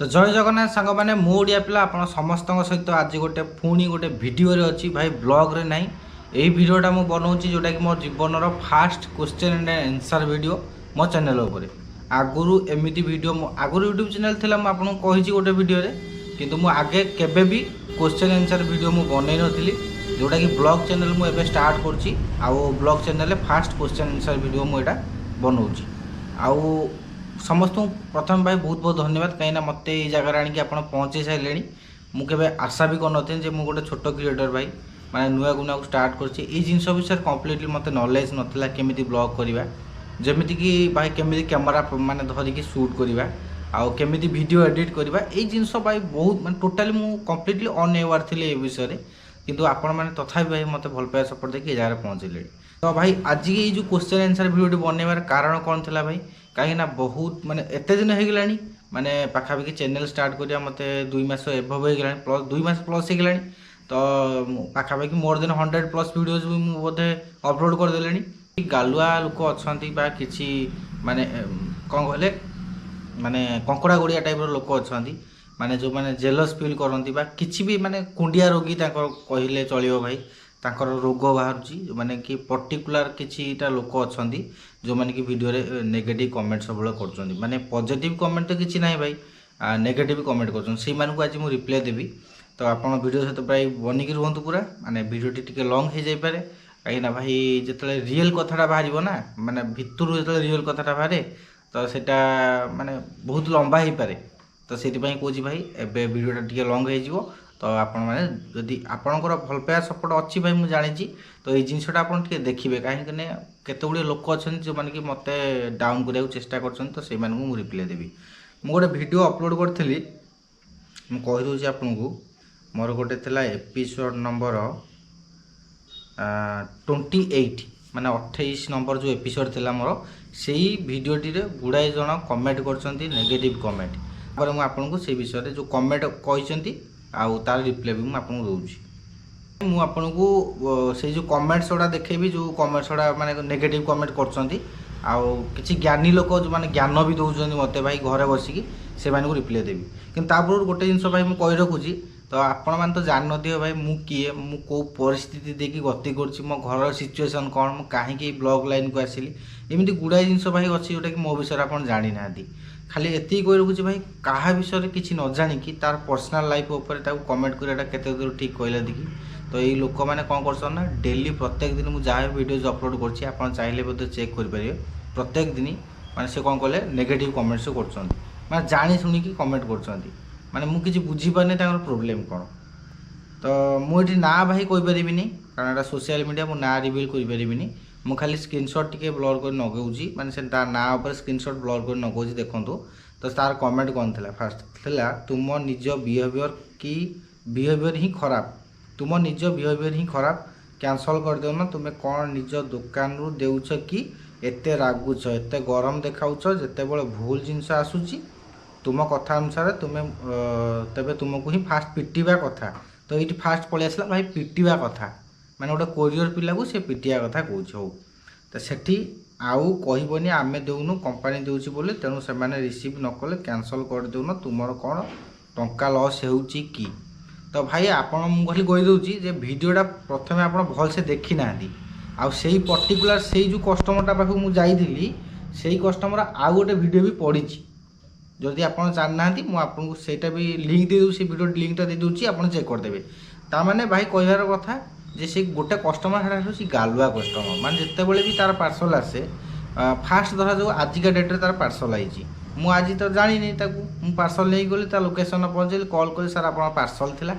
तो जय जगन्नाथ सांग मैंने मो ओडिया पिला आप समस्त सहित आज गोटे पुणी गोटे भिडियो अच्छी भाई ब्लॉग रे नहीं यही भिडियोटा मुझे बनाऊँगी जोटा कि मो जीवन fast question and answer video मो चैनल उपर आगुरी एमती वीडियो आगुरी यूट्यूब चैनल थी मुझे कही गोटे वीडियो किंतु मु आगे केबे भी क्वेश्चन आंसर वीडियो मु बनै नथिली जोटा कि ब्लॉग चैनल मु एबे स्टार्ट करछि आउ blog channel fast question answer video मु एटा बनाऊँगी आउ समस्त प्रथम भाई बहुत बहुत धन्यवाद कहीं मत ये जगार आणिक आप पहुँचे सारे मुझे आशा भी कर गोटे छोट क्रिएटर भाई माने नुआ गुना स्टार्ट करछि जिनस विषय कम्प्लीटली मत नॉलेज नाला केमी ब्लॉग करवा जमीती कि भाई केमी कैमेरा माने धरिकी शूट करवा आउ केमी वीडियो एडिट करवा ये जिनस भाई बहुत माने टोटाली मु कम्प्लीटली अनएवार थी ए विषय किंतु आपण मैंने तथा भाई मत भल पाया सपोर्ट देखिए जगह पहुँचे तो भाई आज ये जो क्वेश्चन आंसर वीडियो बनवार कारण कौन था भाई कहीं बहुत माने एते दिन हो गलानी माने पाखापाखि चैनल स्टार्ट करिया मते 2 मास एभव हो गलानी प्लस 2 मास प्लस हो गलानी तो पाखापाखि मोर देन 100 प्लस वीडियोज भी मु बोधे अपलोड कर देलेनी गालुआ लोक अछंती बा किछि माने कोन कहले माने कंकड़ा गोड़िया टाइप रो लोक अछंती माने जो माने जेलस फील करंती बा किछि भी माने कुंडिया रोगी ताको कहिले चलियो भाई तांकर रोग बाहरुची माने कि पर्टिकुलर किछिटा लोक अछंती जो माने कि वीडियो रे नेगेटिव कमेंट सब करछंती माने पॉजिटिव कमेंट तो किछि नाही भाई नेगेटिव कमेंट करछंती से मानकु आज मु रिप्लाई देबी तो आपण वीडियो सहित प्राय बनिकी रहंतु पूरा माने वीडियोटी टिके लॉन्ग हे जाई पारे कहीं भाई जिते रियल कथाटा बाहर ना माने भितर जो रियल कथाटा बाहर तो सेटा माने बहुत लंबा हो पारे तो से कौच भाई एबे वीडियोटा टिके लॉन्ग हो तो आपण मैंने जदि आपणकर भल पाया सपोर्ट अच्छी भाई मुझे जानी तो ये जिनसा आप देखिए कहीं केते गुड़े लोक अच्छा जो मैंने कि मत डाउन करने चेष्टा कर तो से रिप्लाई देवी मु गोटे वीडियो अपलोड करी मुझे आपन को मोर गोटे थी एपिसोड नंबर 28 माने 28 नंबर जो एपिसोड थी मोर से भिडियोटी गुड़ाए जन कमेंट कर नेगेटिव कमेंट पर मुझे आपको से विषय जो कमेंट कहते आउ तार रिप्लाई भी मुझे दूसरी मुझे आपन को से जो कमेंट्स गुड़ा देखेबी जो कमेंट्स गुड़ा माने नेगेटिव कमेंट करछंती आउ किछि ज्ञानी लोक जो माने ज्ञान भी दौरान मत भाई घरे बसिकी से रिप्लाई देवी कि गोटे जिनस भाई मुझे कही रखुची तो आपण मैंने तो जान नथिबे भाई मु किए मु को परिस्थिति देखी गति कर मो घर सिचुएसन कौन मु कहीं ब्लॉग लाइन को आसिली एमती गुड़ाए जिनस भाई अच्छी जोटा कि मो विषय आप जानी ना खाली एति कही रखुची भाई क्या विषय किसी न जाणिकी तार पर्सनाल लाइफ उपर कमेंट कराटा केते दूर ठीक कहला देखी तो ये लोक मैंने कौन कर ना डेली प्रत्येक दिन मुझे जहाँ वीडियोज अपलोड करछि आपण चाहिए बोधे चेक करेंगे प्रत्येक दिन माने से कौन कले नेगेटिव कमेंट्स कर जानी शुणिकी कमेंट कर माने मु किछि बुझी पारनी प्रोब्लेम कौन तो मुझे ना भाई कहीपरिनी कारण एटा सोशल मीडिया मु ना रिवील करें मु खाली स्क्रीनशॉट टिके ब्लर कर नगौची माने से तार ना ऊपर स्क्रीनशॉट ब्लर कर नगौची देखंतु तो तार कमेंट कौन था फास्ट थिला तुम निज बिहेवियर की बिहेवियर ही खराब तुम निज बिहेवियर ही खराब कैंसल कर दो ना तुम्हें कौन निज दुकान रु देउछ कि एते रागुछ एते गरम देखाउछ जते बेले भूल जिनस आसुची तुम कथा अनुसार तुम्हें तबे तुमको ही फास्ट पिटिबा कथा तो ये फास्ट पलि आसला भाई पिटिबा कथा माने गोटे कोरियर पिला को से पिटिया कथा कौच हो तो सेठी आउ कहबनी आमे देउनु कंपनी देउची बोले तेणु से माने रिसीव न कले कैंसल कर देउन तुमर कौन टंका लॉस होउची की तो भाई आपण मु खाली कहि दउची जे वीडियोटा प्रथमे आपण भल से देखि नांदी आउ सेही पर्टिकुलर सेही जो कस्टमरटा पाखु मु जाईथिली सेही कस्टमर आ गोटे वीडियो भी पड़ीची जदि आप जानना मुझे आपको सेटा भी लिंक दे दूँ से वीडियो लिंकटा दे दूँ आप चेक करदेवे ताने भाई कहार कथा जे से गोटे कस्टमर है गालुआ कस्टमर माने जिते बड़े भी तार पार्सल आसे फास्ट धरा जो आजिका डेट्रे तार पार्सल आई मुझे तो जानी मुझे पार्सल नहीं गली लोकेशन पहुँचे कॉल कर सर आप पार्सल थिला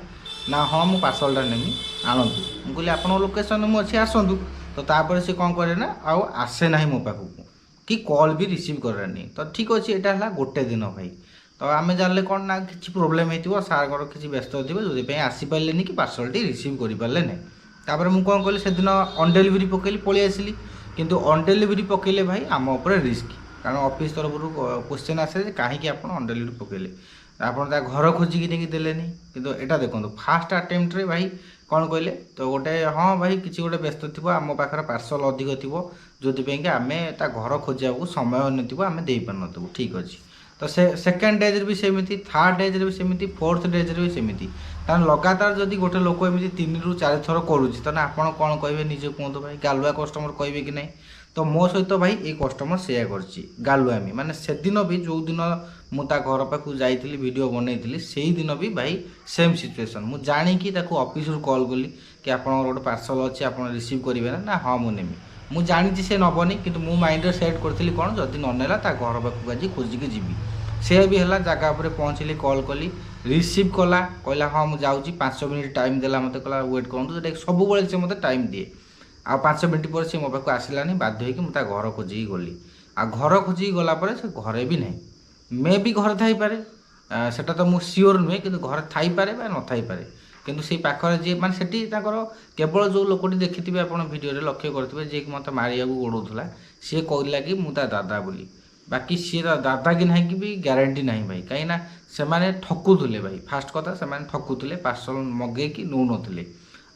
ना हाँ मुझे पार्सलटा नेमी आणतु मुझे आप लोकेशन मुझे आसतु तो तापर से कौन करे ना आउ आसे ना मो पाखक कि कॉल भी रिसीव करानी तो ठीक अच्छे यहाँ है गोटे दिन भाई तो आम जानले कौन ना कि प्रोब्लेम हो सार किसी व्यस्त थे जो आसीपारे कि पार्सलटी रिसीव करें ना तापर मुझे कौन कली से दिन ऑन डिलीवरी पकईली पलि आसिली किंतु ऑन डिलीवरी पकईले भाई आम उपर रिस्क कारण ऑफिस तरफ क्वेश्चन आसे कहीं आप ऑन डिलीवरी पकईले आप घर खोजिकी नहीं देलेनी किंतु एटा देखो फास्ट अटेम्प्ट रे भाई कौन कहले तो गोटे हाँ भाई किसी गोटे व्यस्त थी आम पाखे पार्सल अधिक थी जो आम ता घर खोजा को समय न आम दे पार ठीक अच्छे तो से सेकेंड डेज भी सेमती, थर्ड डेज भी सेमती, फोर्थ डेज भी सेमती। तार लगातार जदि गोटे लोक एमती 3 ରୁ 4 थर करुच्ची ताने आपण कौन कहे निजे कहतु भाई, गालुआ कस्टमर कहे कि नहीं। तो मो सहित भाई ये कस्टमर सेया करछि गालुआमी, माने से दिन भी जो दिन मु ता घर पाखु जाइथिली वीडियो बनैथिली सेही दिन भी भाई सेम सिचुएशन। मु जानी कि ताको ऑफिस रु कॉल कली कि आपन गोटे पार्सल अछि आपन रिसीव करिवे ना, हाँ मु नेमी। मु जानी से नबनी किंतु मु माइंड रे सेट करथिली कोन जदि न नेला ता घर पाखु आज खोजिक जीवी। से भी है जगह पर पहुँचली, कॉल कली, रिसीव कला, कहला हाँ मुझे जाऊँगी 5 मिनट टाइम देला, मत कहला वेट करूँ। सब से मत टाइम दिए आ 5 मिनट पर से मो पाक आसलानी, बाध्य होगी मुझे घर खोजिकी गली। आ घर खोजिकी गलापर से घरे भी नहीं, मे भी घर थाईपे सेटा तो मुझे सियोर नुहे कि घर थाईपे न थाईपे किंतु से पाखर जी माने सेठी केवल जो लोकटी देखिथे आप वीडियो लक्ष्य करेंगे जी मत मारिया गोड़ाला सी कहला कि मुझे दादा बोली, बाकी सी दादा कि नहीं कि भी ग्यारंटी नहीं भाई, कहीं से माने ठकुले भाई। फास्ट कथा से माने ठकुले, पार्सल मगे कि नौ नथिले।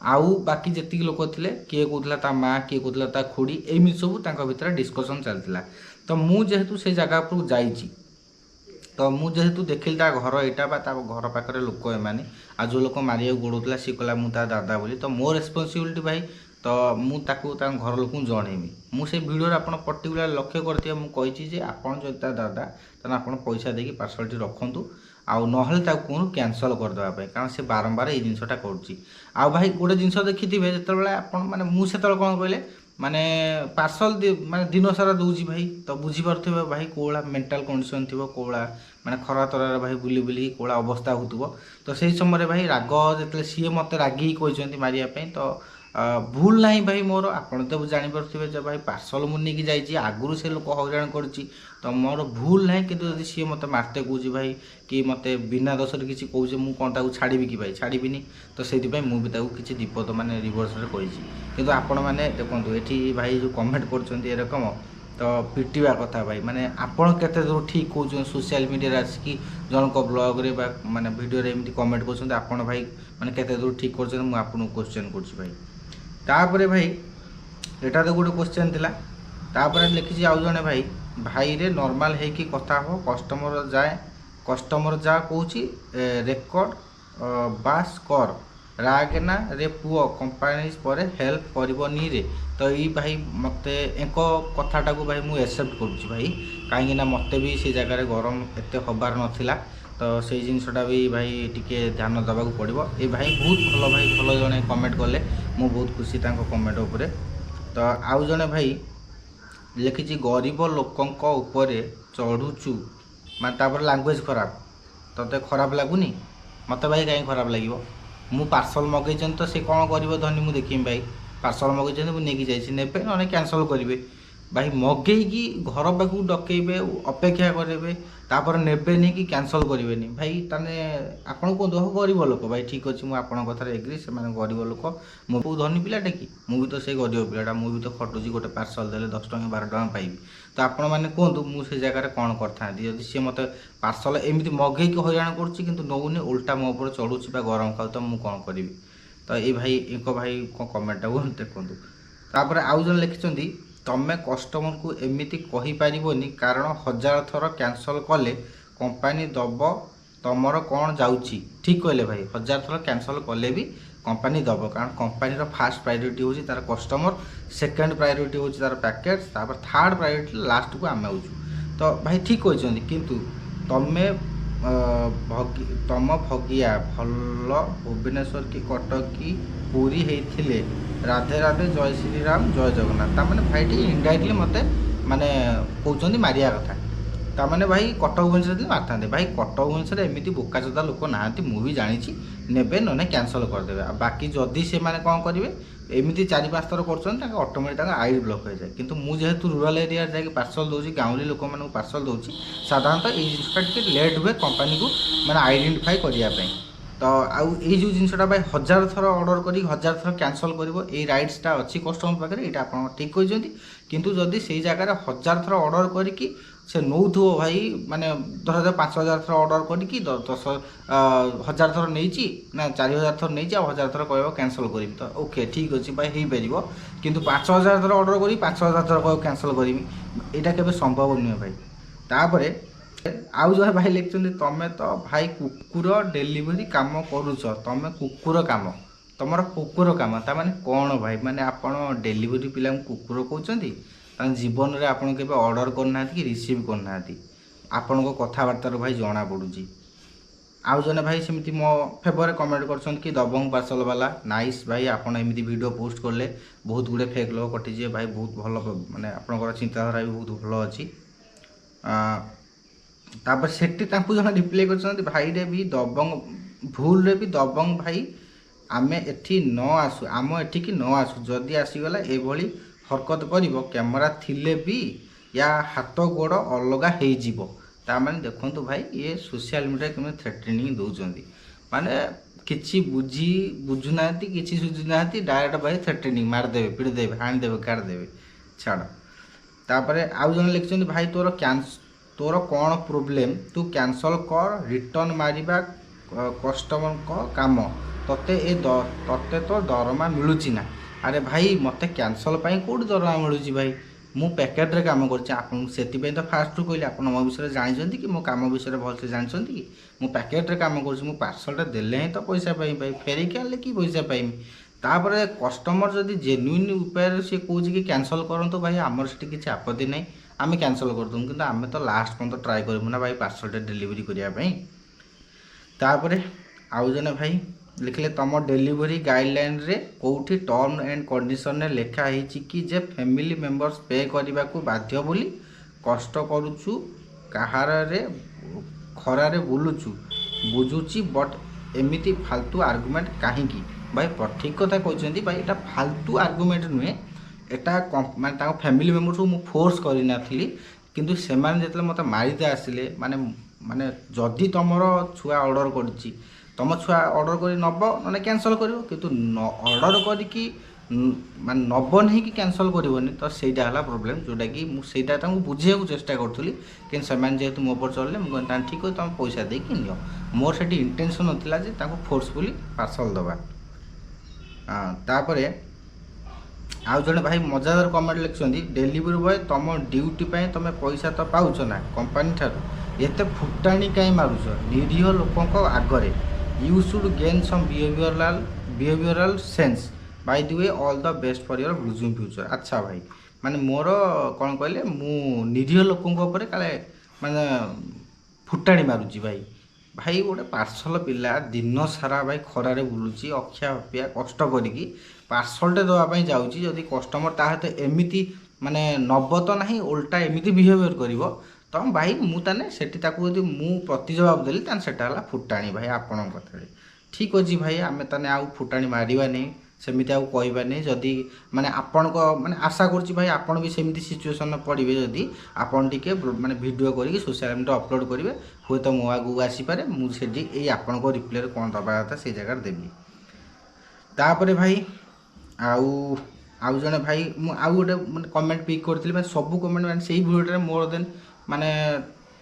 आउ बाकी जी लोक थे किए कहला ता माँ, किए कहला ता खुड़ी, एमती सब भितर डिस्कसन चलता। तो मुझे से जगह पर जाइए तो मुझे देखिली घर यहाँ घर पाखे लोक एमाने आ जो लोक मारिया गोड़ाला सी कहला मुझे दादा बोली। तो मो रेस्पॉन्सिबिलिटी भाई, तो मुझे घर लोक जनइमी। मुझे भिडियो आप पर्टिकुलर लक्ष्य करते मुझे आपड़ जो दादा तो आप पैसा देकी पार्सल टी रखु आउ ना कहूँ कैनसल करदेवाई, कारण से बारंबार ये जिनसा करुच्ची। आ भाई गोटे जिनस देखिथे जो मैंने मुझे कौन कहले माने पार्सल माने दिन सारा दूजी भाई, तो बुझीपे भाई कौड़ा मेंटल कंडीशन थी, कौड़ा माने खरा तरह भाई बुली बुली कौड़ा अवस्था हो। तो से समय भाई राग जो सी मत रागी कहते मारियापी, तो भूल ना भाई मोर। आपड़ तो जापे जब भाई पार्सल मुझे जाइए आगुरी से लोक हईराण करुच्ची, तो मोर भूल ना कि सी मत मारते कौच भाई कि मत बिना दोष किसी कौचे मुझे कौन ताकू छाड़ी कि भाई छाड़बी। तो से मुझे किसी विपद माने रिवर्स कही कि आपण मैंने देखो ये भाई जो कमेंट करकम तो पिटिया कथा भाई, माने आपण केते दूर ठीक कहते सोशल मीडिया आसिकी जनक ब्लॉग रे माने वीडियो रे एमती कमेंट करछन आपण भाई माने केते दूर ठीक करछन, मु आपन क्वेश्चन करछि भाई। तापरे भाई एटा तो गोटे क्वेश्चन थिला। तापरे लिखिछि आउ जने भाई, भाई रे नॉर्मल है कि कथा हो, कस्टमर जा कहूँ रेकर्ड बास कर रागना रे पुओ कंपानी पर हेल्प करनी रे। तो ये भाई मत एक कथाटा को भाई मुझे एक्सेप्ट करुच्ची भाई, कहीं मत भी से जगह गरम एत हबार नाला। तो से जिनसटा भी भाई टिके ध्यान देवाक पड़ो। ये भाई बहुत भल भाई भल जड़े कमेंट कले, मु बहुत खुशी कमेंट उपरे। तो आउ जड़े भाई लिखी गरीब लोकों उपरे चढ़ुचु माने लैंग्वेज खराब, तोते खराब लगुनि मत भाई कहीं खराब लगे। मु पार्सल मगई तो सी कौन कर धनी मुझे देखी भाई, पार्सल मगई मुझे जाइए नेबे ना कैंसल करेंगे भाई, मगेगी घर पाखु डकैबे अपेक्षा करेंगे तापर नेबे नहीं कि कैंसल करेंगे भाई। ताने आपन को दह गरीब लोक भाई, ठीक अच्छे मुझे कथार एग्री, से गरीब लोक मु धनी पिलाटे कि मुझे भी तो से गरीब पिलाटा, मुझे भी तो खटुची गोटे पार्सल देले 10 टଙ୍କା 12 टଙ୍କା पाइबी। तो आपण मैंने कहतु मुझे जगार कौन करता जदि सी मत पार्सल एमती मगेक हईराण कर नौनी उल्टा मो पर चढ़ुची गरम खाऊ, तो मुझे कौन करी। तो ये भाई एक भाई कमेंटा देखु। तापर आउ जन लिखिं तमें कस्टमर को एमती कहीपरनि कारण 1000 थर कैंसल कले कंपानी दब तमर कौन जाऊँगी। ठीक कहले भाई, 1000 थर कैंसल कले भी कंपानी दब, कारण कंपानी फास्ट प्रायोरिटी हूँ तार कस्टमर, सेकेंड प्रायोरिटी हूँ तार पैकेज, तापर थर्ड प्रायोरिटी लास्ट को आम आउँ। तो भाई ठीक कहते किंतु तमें तम भगिया भल भुवनेश्वर की कटक की पूरी होते राधे राधे जय श्री राम जय जगन्नाथ। ताने भाई टी इनडायरेक्टली मत माने कहते मारिया कथा, ताने भाई कटक भुवनेश्वर मारता भाई। कटक भुवनेश्वर एमती बोकाचोदा लोक ना मुझे जानी नेबे ना कैंसल करदे। बाकी जदि से माने कौन करेंगे एमती 4-5 थर कर ऑटोमेटिक आईडी ब्लॉक हो जाए। किंतु मुझे जेहेतु रूराल एरिया जाकि पार्सल दूसरी गाँवली लोक मैं पार्सल दूसरी साधारणतः ये जिनटा लेट हुए कंपानी को मैंने आइडेंटिफाई करने। तो आउ जो जिनसा भाई 1000 थर ऑर्डर कर 1000 थर कैंसल कर राइट्सटा अच्छी कस्टमर पाखे, यहाँ आप ठीक कहते। किंतु जदि से जगह 1000 थर ऑर्डर करके से नौ भाई माने 5000 थर ऑर्डर करके 10,000 थर नहीं ना 4000 थर नहीं 1000 थर कह कैंसल करी। तो ओके ठीक अच्छे भाई हो पार, किंतु 5000 थर ऑर्डर करी 5000 थर कह कैंसल करी, यहाँ केवे संभव नुहे भाई। तापर आउ जने भाई लिखुं तमें तो भाई कुकुर डेलीवरी कम करुच तमें कुकुर कम तुमर कुकुर कम ता माने कौन भाई माने आपण डेलीवरी पिला कुकुर कहते जीवन में आपड़ के ऑर्डर करना कि रिसीव करना आपण को कथबार्तार भाई जना पड़ुची। आउ जने भाई सेमती मो फेवर कमेंट कर कि दबंग पार्सल वाला नाइस भाई आपड़ एमती वीडियो पोस्ट कले बहुत गुड़े फेक लोक कटिजे भाई बहुत भल माने आपंकर चिंताधारा भी बहुत भल अच्छी। तापर सेठी जन रिप्लाई कर भाई रे भी दबंग भूल रे भी दबंग भाई आमे एठी न आसु आम एठिकी न आसु जदि आसीगला एभली हरकत करिवो कैमरा थिले भी या हाथ गोड़ अलगा हो जीवो तामाने देखंतु भाई ये सोशल मीडिया केमे थ्रेटनिंग दउचंदी माने किछि बुझुना किछि सुझुना डायरेक्ट भाई थ्रेटनिंग मार देबे पिड़ देबे हाण देबे काट देबे छाड़। तापर आउ जन लिखिछंदी भाई तोर कौन प्रोब्लेम तू कैंसल कर रिटर्न मारिबा कस्टमर को काम तते तते तो दरमा मिलुची ना। अरे भाई मते कैंसल पाई कोड दरमा मिलुची भाई मु पैकेट रे काम करछि आपन सेति पे तो फास्ट कहली आपन मो विषय जानिछंती कि मो काम विषय भल से जानिछंती कि मु पैकेट रे काम करछि मु पार्सल रे देले ही तो पैसा पाई भाई फेरी के आले कि पैसा पाइमी। तापर कस्टमर जदि जेन्युइन उपाय से कहूँ कि कैंसल करंतु भाई आमर से किसी आपत्ति नहीं आम कैंसल करदूँ कि आम तो लास्ट पर्यटन ट्राए करूँ ना भाई पार्सल डेलीवरी करने। तापर आउ जने भाई लिखले तुम डेलीवरी गाइडलाइन रे कोठी टर्म एंड कंडीशन रे लेखा है कि जे फैमिली मेंबर्स पे करने को बाध्य बोली कष्ट करुचु कहार रे खरा रे बुलुचु बुझुची बट एमिति फालतू आर्गुमेंट कहीं भाई ठीक कथा कहते भाई एटा फालतू आर्गुमेंट नुहे एटा माने फैमिली मेंबर्स को मु फोर्स करना किंतु से जो मत मारिदे आसिले माने माने जदि तुमर छुआ ऑर्डर कर तुम छुआ ऑर्डर कर नब ना कैंसल कर किंतु ऑर्डर करके मान नब नहीं कि कैंसल करनी तो सहीटा है प्रोब्लेम जोटा कि मुझे बुझे चेष्टा करी कि जेहेतु मो पर चलले मुझे ठीक है तुम पैसा देकी नियो मोर से इंटेंशन नाला फोर्सफुली पार्सल दबा। हाँ तापर आउ जड़े भाई मजादार कमेंट लिखुंट डेलीवरी बॉय तुम ड्यूटी पाई तुम पैसा तो पाउच ना कंपनी ठार एत फुटाणी कहीं मारुच निरीह लोक आगरे you should gain some behavioural sense by the way all the best for your blooming future. अच्छा भाई माने मोर कौन कहले मु निरीह लोकों काले माने फुटाणी मारुची भाई भाई गोटे पार्सल पिला दिन सारा भाई खरारे बुलूची अखिया हपिया कष्ट करी पार्सलटे देवाई जाऊँगी जदि कस्टमर ताहते एमती माने नब तो ना उल्टा एमती बिहेवियर कर तो भाई मुझे सेठी जब मु प्रति जवाब देली सेटा फुटाणी भाई आपण कथा ठीक अच्छे भाई आम ताने आउ फुटाणी मारिबा नहीं सेमती आउ कहबा नहीं जदि माने आपण को माने आशा करछि भाई आपण भी सेमती सिचुएशन पड़े जदि आपण टिके माने वीडियो करिक सोशल मीडिया अपलोड करेंगे हुए तो मो आगू आसीपे मुझे आपण को रिप्लाई कौन दबा कथा से जगह देवी। तापर भाई आउ जने भाई आउ गोटे माने कमेंट पिक करथिले माने सब कमेंट माने सेही वीडियो मोर देन माने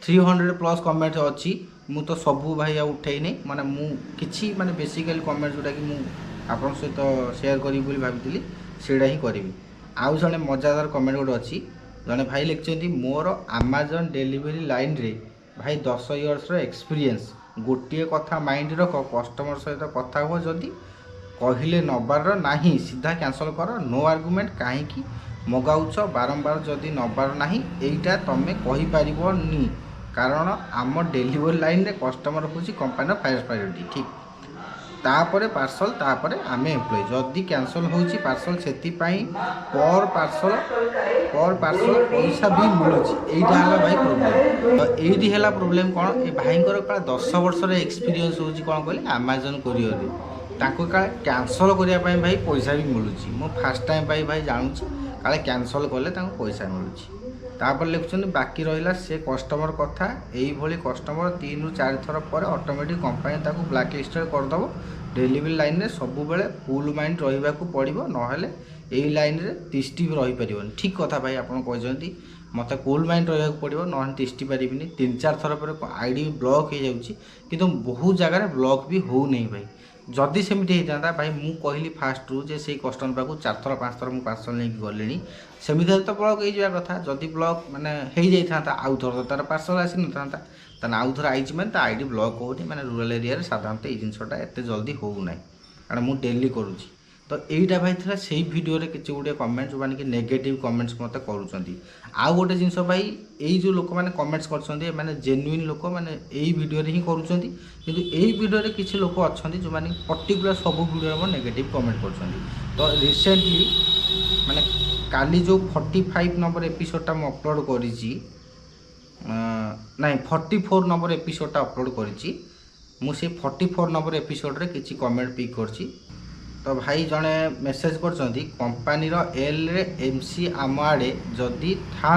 300+ कमेंट अच्छी मु तो सबू भाई उठे नहीं माने मु किछि माने बेसिकली कमेंट जोटा कि मु आपन सहित शेयर करी बोली भाबी सेटा ही करी। आउ जने मजादार कमेंट गोटे अच्छी जने भाई लिखछन्ती मोर अमेजन डिलीवरी लाइन रे भाई 10 इयर्स रो एक्सपीरियंस गोटे कथा माइंड रख कस्टमर सहित कथा हो जदि कहले नबार नहीं सीधा कैंसल कर नो आर्गुमेंट कहीं मगाउछ बारंबार जदि नबार नहीं एटा तमें कहि पारिबनी कारण आम डेलीवरी लाइन रे कस्टमर होची कंपनी फास्ट प्रायोरिटी ठीक तापरे पार्सल तापरे आमे एम्प्लॉय जदि कैंसल होची पार्सल सेति पई पर पार्सल पैसा भी मिलुची एटा हला भाई प्रॉब्लम तो एडी हला प्रॉब्लम कोन ए भाईंकर का 10 वर्ष रे एक्सपीरियंस होची कोन कहले अमेजन कोरियर रे ताको का कैंसल करिया पई भाई पैसा भी मिलुची मो फर्स्ट टाइम भाई जानूची काले कैंसल कले ताको पैसा मिलुची। तापर लिखुछन बाकी रहिला से कस्टमर कथा एई भली कस्टमर 3 ରୁ 4 थर पर ऑटोमेटिक कंपनी ताको ब्लैक लिस्ट कर दबो डेलीवरी लाइन रे सब बेले फुल माइंड रहिबा को पड़िबो नहले एई लाइन रे तिष्टि भी रहि परिबो ठीक कथा भाई आपण कहजंती मते कूल माइंड रहिबा को पड़िबो नहले तिष्टि परिबिनी 3-4 थर पर आईडी ब्लॉक हो जाउची किंतु बहुत जगह रे ब्लॉक भी हो नहीं भाई जदि सेमती होता भाई मु कहली फास्ट रू जे से कस्टमर पाक 4 थर 5 थर मु पार्सल नहीं गली सेमती तो ब्लॉक हो जावा कथा जदि ब्लॉक माने हो जाता आउ थर तार पार्सल आसी न था ताने आउ थर आई मैंने आईडी ब्लॉक होनी माने रूरल एरिया साधारणतः ये जिनटा एत जल्दी हो ना कारण मुझे डेली करुँची तो यहीटा भाई था से भिडियो किसी गोटे कमेंट जो मैंने कि नेगेटिव कमेंट्स मत करुँच आउ गोटे जिनस भाई यही जो लोक मैंने कमेंट्स कर जेन्युइन लोक मैंने यही भिडियो ही करुँच किंतु यही भिडियो किसी लोक अच्छा जो मैंने पर्टिकुलर सब भिडियो नेगेटिव कमेंट कर तो रिसेंटली मैंने काली जो 45 नंबर एपिसोडटा मुझे अपलोड करी नाई 44 नंबर एपिसोडटा अपलोड करी मुझे 44 नंबर एपिसोड रे किसी कमेंट पिक करछि तो भाई जड़े मेसेज कर कंपानी एल रे एमसी आम आड़े जदि था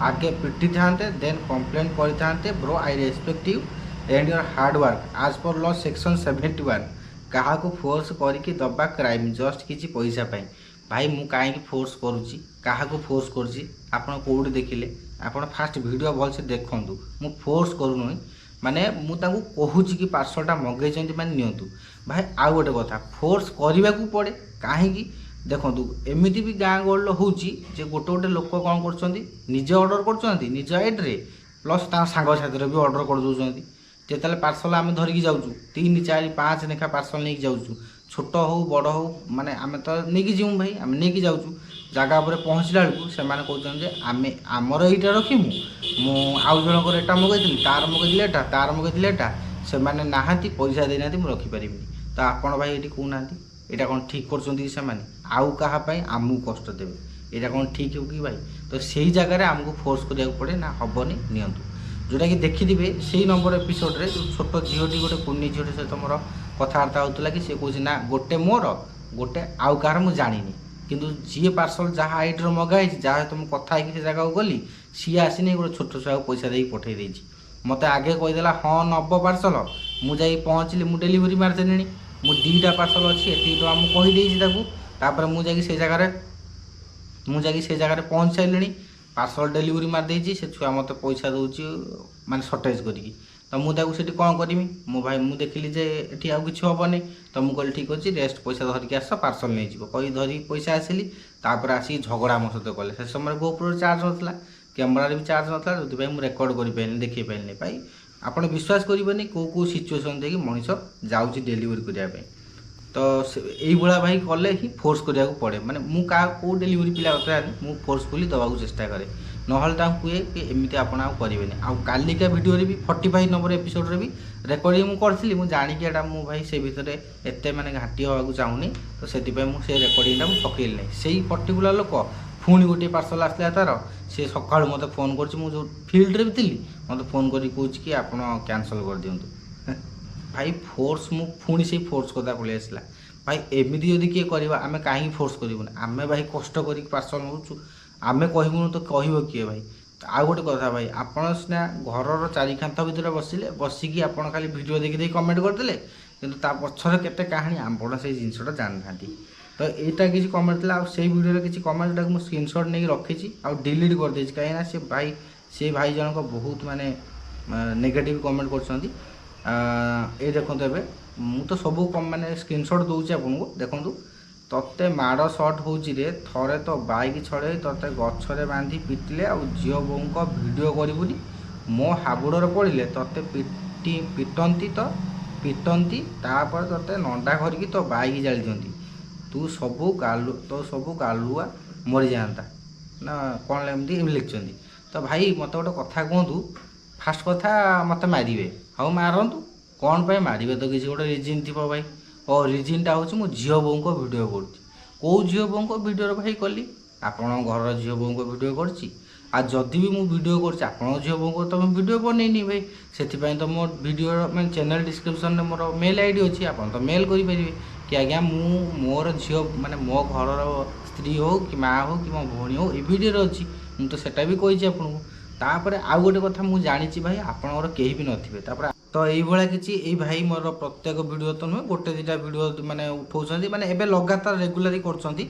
आगे पिटी था देन कंप्लेन करते bro I respect you and your hard work आज पर लॉ सेक्शन 71 क्या फोर्स करके दबा क्राइम जस्ट किसी पैसा पाई भाई मु कहीं फोर्स करुच्ची क्या फोर्स करुच्ची आपड़ कौट देखिले आपड़ फास्ट वीडियो भलसे देखु मु फोर्स करूँ माने मु तांको कहूची कि पार्सलटा मगेइछन्ति माने नियंतु भाई आउ गोटे कथा फोर्स करने को पड़े कहीं देखु एमती भी गाँ गहल होची जे गोटे गोटे लोक कौन करजे ऑर्डर कर निज आईड्रे प्लस सांग साथी भी ऑर्डर कर दौरान जिते पार्सल आम धरिकी जाऊँ 3 4 5 लेखा पार्सल नहीं जाऊँ छोट हो बड़ हो माने आम तो नहीं जीवु भाई आम नहीं जाऊँ जगह पर पहुँचला बेलू से कहते आम आमर यहीटा रखीमु मु आउ जनकर एटा मगैली तार मगैली एटा तार मगैली एटा से मैंने नहांती पैसा देना मुझे रखिपारि तो आपण भाई ये कहूना यहाँ कौन ठीक कर आउ कहाँपाई आमको कष्ट देवे यहाँ कौन ठीक हो कि भाई तो से ही जगह आमको फोर्स करा पड़े ना हेनी नियंतु जोटा कि देखिथे से नंबर एपिसोड रे जो छोट झीटी गोटे कुनी झीटी सहित मोर कथबार्ता होता कि सी कहे ना गोटे मोर गोटे आउ कहार मुझे जानी किंतु जी पार्सल जहाँ आईडी मगाई जहाँ तुम कथा से जगह को गली सी आसनी गोटे छोट छुआ को पैसा देकी पठे देती मत आगे कहीदेला हाँ नब पार्सल मुझे पहुँचली मुझे डेलीवरी मारिदेली मुझे 2टा पार्सल अच्छी एति टका मुझे कहीदे से जगह पहुँच सारे पार्सल डेलीवरी मारिदे से छुआ मत पैसा दूची माने सर्टेज करी तो मुझे कौन करी मो भाई मुझे देखिली जे ये आउ कि हेनी तो मुझे कहली ठीक अच्छे रेस्ट पैसा धरिकी आस पार्सल नहीं जीव कही धरी पैसा आसली तापर आसी झगड़ा मो सहित कले से समय गोप्रो चार्ज नाला कैमेरा भी चार्ज नाला जो मुझे रेकर्ड कर देखी पारे भाई आपड़ विश्वास करेंगे कौ सिचुएसन देखिए मनीष जाऊँच डेलीवरी करने तो यही भाई कले ही फोर्स करा पड़े माने मु कौ डेलीवरी पिला मुझे फोर्सफुली दवाक चेष्टा करे ना कहे कि एमती आप करेंगे आउ कालिका भिडियो भी 45 नंबर एपिसोड रे भी रेकर्डिंग मुझे मुझे जानिकी एटा मु भाई से भितर एत माने घाटी होगा चाहूनी तो से रेकर्डिंगटा मुझे पकईली ना से पर्टिकुलर लोक पुणी गोटे पार्सल आसला तार सी सका मत फोन कर जो फिल्ड भी थी मत फोन कर कहे कि आप कैंसल कर दिंतु भाई फोर्स मु पुणी से फोर्स कथा पलि आसला भाई एमती जदि किए कर आम कहीं फोर्स करूँ आम भाई कष्ट कर पार्सल नौचु आम कहूँ तो कह किए भाई आउ गोटे कथा भाई आपड़ सीना घर चारिखांत भितर बसिले बसिकी आप खाली भिडियो देखी कमेंट करते कि पछर केते कहानी आपण से जिनटा जानी ना तो यहाँ किसी कमेंट था से भिडियो किसी कमेंट टाक मुझे स्क्रीनशॉट नहीं रखी आउ डिलीट कर देछि कहीं से भाई जनक बहुत माने नेगेटिव कमेंट कर ये देखो ए मु तो सब माने स्क्रीनशॉट दूसरी आपको देखूँ तोते माड़ सर्ट हूँ थे तो बाइक छड़े तोते गचरे बांधी पिटिले आ झील बों भिडियो करूनी मो हाबुड़ पड़े तोते पिटती तो पिटती तापर तोते नंडा करके तो बाइक जाली दिखती तू सब गालुआ मरी जाता ना कौन एमती लिखिं तो भाई मत गोटे कथा कहतु फास्ट कथा मत मारे हाँ मारतु कौन पे मारे तो किसी गोटे रिजिन थी भाई और रिजिनटा हूँ मो झील बों भिडियो कौ झील बों भिडियो भाई कली आपण घर झील बों भिडियो करदी भी मुझे भिडियो कर झील बों तो मुझे भिडियो बनईनी भाई से तो मो भिडियो मैं चैनल डिस्क्रिप्शन में मोर मेल आईडी अच्छी आप तो मेल करेंगे कि आज्ञा मोर झील माने मो घर स्त्री हो कि माँ हो कि मो भौणी हो ये भिडियो अच्छी मुझे तो सेटा भी कही आपको तापर आउ गोटे कथा मुझे जानी भाई आपणर कहीं भी नथिबे तो ये किसी भाई मोर प्रत्येक वीडियो तो नुहे गोटे 2टा वीडियो माने उठाउछन्ती माने एबे लगातार रेगुलारी करछन्ती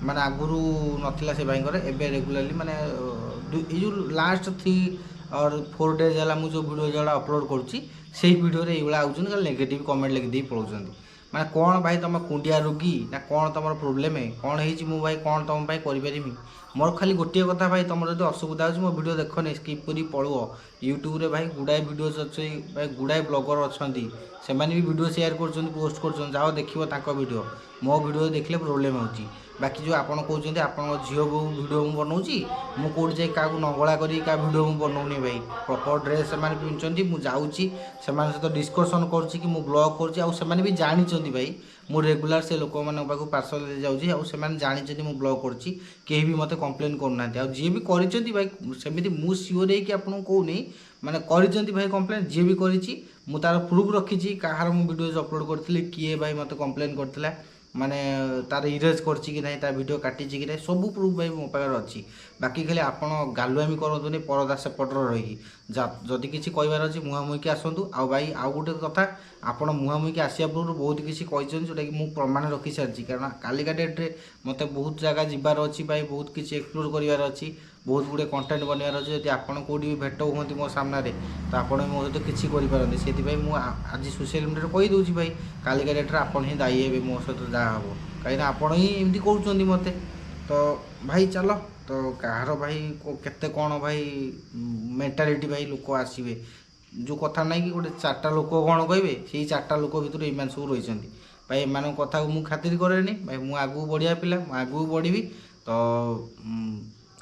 माने आगुरु नथिला से भाई करे एबे रेगुलारली माने ये जो लास्ट 3 और 4 डेज है मुझे जो वीडियो जो अपलोड करुच्ची से वीडियो रे ये आउछन नेगेटिव कमेंट लिखि दे पळौछन्ती ମାନେ କ'ଣ ଭାଇ ତୁମ କୁଣ୍ଡିଆ ରୋଗୀ ନା କ'ଣ ତୁମର ପ୍ରୋବ୍ଲେମ୍ କ'ଣ ହେଇଛି, ମୁଁ ଭାଇ କ'ଣ ତୁମ ପାଇଁ କରିପାରିବି। ମୋର ଖାଲି ଗୋଟିଏ କଥା ଭାଇ, ତୁମର ଯଦି ଅସୁବିଧା ହେଉଛି ମୋ ଭିଡ଼ିଓ ଦେଖନି, ସ୍କିପ୍ କରି ପଳୁଅ। ୟୁଟ୍ୟୁବରେ ଭାଇ ଗୁଡ଼ାଏ ଭିଡ଼ିଓସ୍ ଅଛି, ଭାଇ ଗୁଡ଼ାଏ ବ୍ଲଗର ଅଛନ୍ତି, ସେମାନେ ବି ଭିଡ଼ିଓ ସେୟାର କରୁଛନ୍ତି, ପୋଷ୍ଟ କରୁଛନ୍ତି, ଯାଅ ଦେଖିବ ତାଙ୍କ ଭିଡ଼ିଓ। ମୋ ଭିଡ଼ିଓ ଦେଖିଲେ ପ୍ରୋବ୍ଲେମ୍ ହେଉଛି। ବାକି ଯେଉଁ ଆପଣ କହୁଛନ୍ତି ଆପଣଙ୍କ ଝିଅ ବୋଉ ଭିଡ଼ିଓ ମୁଁ ବନାଉଛି, ମୁଁ କେଉଁଠି ଯାଇ କାହାକୁ ନଙ୍ଗଳା କରି କାହା ଭିଡ଼ିଓ ମୁଁ ବନାଉନି ଭାଇ। ପ୍ରପର୍ ଡ୍ରେସ୍ ସେମାନେ ପିନ୍ଧୁଛନ୍ତି, ମୁଁ ଯାଉଛି ସେମାନଙ୍କ ସହିତ ଡିସ୍କସନ୍ କରୁଛି କି ମୁଁ ବ୍ଲଗ୍ କରୁଛି, ଆଉ ସେମାନେ ବି ଜାଣିଛନ୍ତି ଭାଇ ମୁଁ ରେଗୁଲାର ସେ ଲୋକମାନଙ୍କ ପାଖକୁ ପାର୍ସଲ ଯାଉଛି, ଆଉ ସେମାନେ ଜାଣିଛନ୍ତି ମୁଁ ବ୍ଲଗ୍ କରୁଛି, କେହି ବି ମୋତେ କମ୍ପ୍ଲେନ୍ କରୁନାହାନ୍ତି। ଆଉ ଯିଏ ବି କରିଛନ୍ତି ଭାଇ, ସେମିତି ମୁଁ ସିଓର ହେଇକି ଆପଣଙ୍କୁ କହୁନି, ମାନେ କରିଛନ୍ତି ଭାଇ କମ୍ପ୍ଲେନ୍, ଯିଏ ବି କରିଛି ମୁଁ ତାର ପ୍ରୁଫ୍ ରଖିଛି, କାହାର ମୁଁ ଭିଡ଼ିଓଜ୍ ଅପଲୋଡ଼ କରିଥିଲି, କିଏ ଭାଇ ମୋତେ କମ୍ପ୍ଲେନ୍ କରିଥିଲା, ମାନେ ତାର ଇରେଜ୍ କରିଛି କି ନାହିଁ, ତା ଭିଡ଼ିଓ କାଟିଛି କି ନାହିଁ, ସବୁ ପ୍ରୁଫ୍ ଭାଇ ମୋ ପାଖରେ ଅଛି। ବାକି ଖାଲି ଆପଣ ଗାଲୁଆମି କରନ୍ତୁନି ପରଦା ସେପଟରେ ରହିକି, ଯଦି କିଛି କହିବାର ଅଛି ମୁହାଁମୁହିଁକି ଆସନ୍ତୁ। ଆଉ ଭାଇ ଆଉ ଗୋଟେ କଥା, ଆପଣ ମୁହାଁମୁହିଁକି ଆସିବା ପୂର୍ବରୁ ବହୁତ କିଛି କହିଛନ୍ତି, ଯେଉଁଟାକି ମୁଁ ପ୍ରମାଣ ରଖିସାରିଛି। କାରଣ କାଲିକା ଡେଟ୍ରେ ମୋତେ ବହୁତ ଜାଗା ଯିବାର ଅଛି ଭାଇ, ବହୁତ କିଛି ଏକ୍ସପ୍ଲୋର୍ କରିବାର ଅଛି, ବହୁତ ଗୁଡ଼ିଏ କଣ୍ଟେଣ୍ଟ ବନେଇବାର ଅଛି। ଯଦି ଆପଣ କେଉଁଠି ବି ଭେଟ ହୁଅନ୍ତି ମୋ ସାମ୍ନାରେ, ତ ଆପଣ ମୋ ସହିତ କିଛି କରିପାରନ୍ତି। ସେଥିପାଇଁ ମୁଁ ଆଜି ସୋସିଆଲ ମିଡ଼ିଆରେ କହିଦେଉଛି ଭାଇ, କାଲିକା ଡେଟ୍ରେ ଆପଣ ହିଁ ଦାୟୀ ହେବେ ମୋ ସହିତ ଯାହା ହେବ, କାହିଁକିନା ଆପଣ ହିଁ ଏମିତି କହୁଛନ୍ତି ମୋତେ। ତ ଭାଇ ଚାଲ, ତ କାହାର ଭାଇ କେତେ କ'ଣ ଭାଇ ମେଣ୍ଟାଲିଟି ଭାଇ ଲୋକ ଆସିବେ, ଯେଉଁ କଥା ନାହିଁ କି ଗୋଟେ 4ଟା ଲୋକ କ'ଣ କହିବେ, ସେଇ 4ଟା ଲୋକ ଭିତରୁ ଏମାନେ ସବୁ ରହିଛନ୍ତି ଭାଇ। ଏମାନଙ୍କ କଥାକୁ ମୁଁ ଖାତିର କରେନି ଭାଇ, ମୁଁ ଆଗକୁ ବଢ଼ିବା ପିଲା, ମୁଁ ଆଗକୁ ବଢ଼ିବି। ତ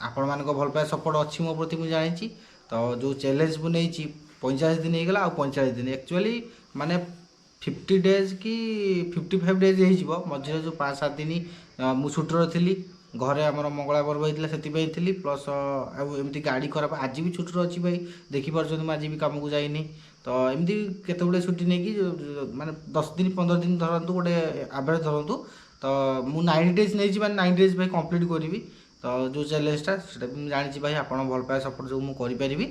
ଆପଣମାନଙ୍କ ଭଲ ପାଇବା ସପୋର୍ଟ ଅଛି ମୋ ପ୍ରତି ମୁଁ ଜାଣିଛି। ତ ଯେଉଁ ଚ୍ୟାଲେଞ୍ଜ ମୁଁ ନେଇଛି 45 ଦିନ ହେଇଗଲା, ଆଉ 45 ଦିନ ଆକ୍ଚୁଆଲି ମାନେ 50 ଡେଜ୍ କି 55 ଡେଜ୍ ହେଇଯିବ। ମଝିରେ ଯେଉଁ 5-7 ଦିନ ମୁଁ ଛୁଟିରେ ଥିଲି, ଘରେ ଆମର ମଙ୍ଗଳା ପର୍ବ ହେଇଥିଲା ସେଥିପାଇଁ ଥିଲି, ପ୍ଲସ୍ ଆଉ ଏମିତି ଗାଡ଼ି ଖରାପ, ଆଜି ବି ଛୁଟିରେ ଅଛି ଭାଇ, ଦେଖିପାରୁଛନ୍ତି ମୁଁ ଆଜି ବି କାମକୁ ଯାଇନି। ତ ଏମିତି କେତେ ଗୁଡ଼ିଏ ଛୁଟି ନେଇକି ମାନେ 10 ଦିନ 15 ଦିନ ଧରନ୍ତୁ, ଗୋଟେ ଆଭରେଜ୍ ଧରନ୍ତୁ। ତ ମୁଁ 90 ଡେଜ୍ ନେଇଛି, ମାନେ 90 ଡେଜ୍ ଭାଇ କମ୍ପ୍ଲିଟ୍ କରିବି। ତ ଯେଉଁ ଚ୍ୟାଲେଞ୍ଜଟା ସେଇଟା ବି ମୁଁ ଜାଣିଛି ଭାଇ, ଆପଣ ଭଲ ପାଇବା ସପୋର୍ଟ ଯୋଗୁଁ ମୁଁ କରିପାରିବି।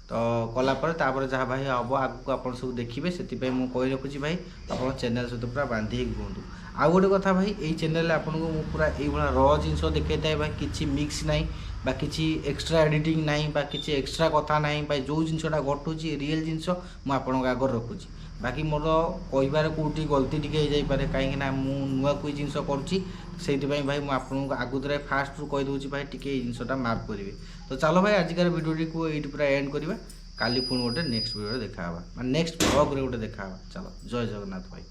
ତ କଲା ପରେ ତାପରେ ଯାହା ଭାଇ ହେବ ଆଗକୁ ଆପଣ ସବୁ ଦେଖିବେ। ସେଥିପାଇଁ ମୁଁ କହି ରଖୁଛି ଭାଇ, ଆପଣ ଚ୍ୟାନେଲ୍ ସହିତ ପୁରା ବାନ୍ଧି ହେଇକି ରୁହନ୍ତୁ। ଆଉ ଗୋଟେ କଥା ଭାଇ, ଏଇ ଚ୍ୟାନେଲରେ ଆପଣଙ୍କୁ ମୁଁ ପୁରା ଏଇଭଳିଆ ଜିନିଷ ଦେଖାଇଥାଏ ଭାଇ, କିଛି ମିକ୍ସ ନାହିଁ ବା କିଛି ଏକ୍ସଟ୍ରା ଏଡ଼ିଟିଂ ନାହିଁ ବା କିଛି ଏକ୍ସଟ୍ରା କଥା ନାହିଁ ଭାଇ। ଯେଉଁ ଜିନିଷଟା ଘଟୁଛି ରିଏଲ୍ ଜିନିଷ ମୁଁ ଆପଣଙ୍କ ଆଗରେ ରଖୁଛି। ବାକି ମୋର କହିବାରେ କେଉଁଠି ଗଲତି ଟିକେ ହେଇଯାଇପାରେ, କାହିଁକିନା ମୁଁ ନୂଆ କୋଇ ଜିନିଷ କରୁଛି, ସେଇଥିପାଇଁ ଭାଇ ମୁଁ ଆପଣଙ୍କୁ ଆଗତୁରା ଫାଷ୍ଟରୁ କହିଦେଉଛି ଭାଇ, ଟିକେ ଏଇ ଜିନିଷଟା ମାଫ୍ କରିବେ। ତ ଚାଲ ଭାଇ ଆଜିକାର ଭିଡ଼ିଓଟିକୁ ଏଇଠି ପୁରା ଏଣ୍ଡ କରିବା। କାଲି ପୁଣି ଗୋଟେ ନେକ୍ସଟ ଭିଡ଼ିଓରେ ଦେଖାହେବା, ମାନେ ନେକ୍ସଟ ବ୍ଲଗ୍ରେ ଗୋଟେ ଦେଖାହେବା। ଚାଲ, ଜୟ ଜଗନ୍ନାଥ ଭାଇ।